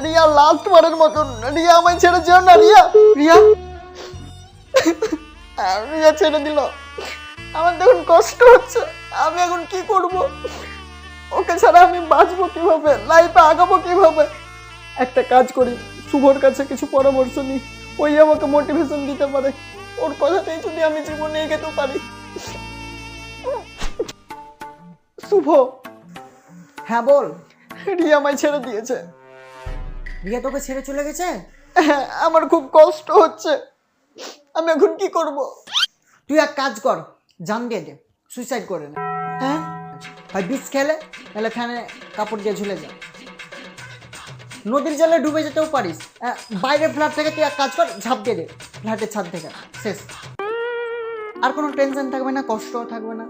Riya last বারের মতন, রিয়া আমায় ছেড়ে যেও না রিয়া। রিয়া রিয়া ছেড়ে দিল। আমার দেখুন কষ্ট হচ্ছে, আমি এখন কি করব? ওকে ছাড়া আমি বাঁচবো কিভাবে, লাইফে আগাবো কিভাবে? একটা কাজ করি, শুভর কাছে কিছু পরামর্শ নিই, ওই আমাকে মোটিভেশন দিতে পারে। ওর কথাতেই যদি আমি জীবনে এগোতে পারি। শুভ, হ্যাঁ বল। রিয়া আমায় ছেড়ে দিয়েছে। রিয়া তোকে ছেড়ে চলে গেছে? হ্যাঁ, আমার খুব কষ্ট হচ্ছে, আমি এখন কি করব? তুই এক কাজ কর, জান দিয়ে দে, সুইসাইড করে নে। হ্যাঁ, হয় বিষ খেলে, তাহলে ফ্যানে কাপড় দিয়ে ঝুলে যা, নদীর জলে ডুবে যেতেও পারিস। বাইরের ফ্ল্যাট থেকে তুই এক কাজ কর, ঝাঁপ দিয়ে দে ফ্ল্যাটের ছাদ থেকে, শেষ। আর কোনো টেনশন থাকবে না, কষ্টও থাকবে না।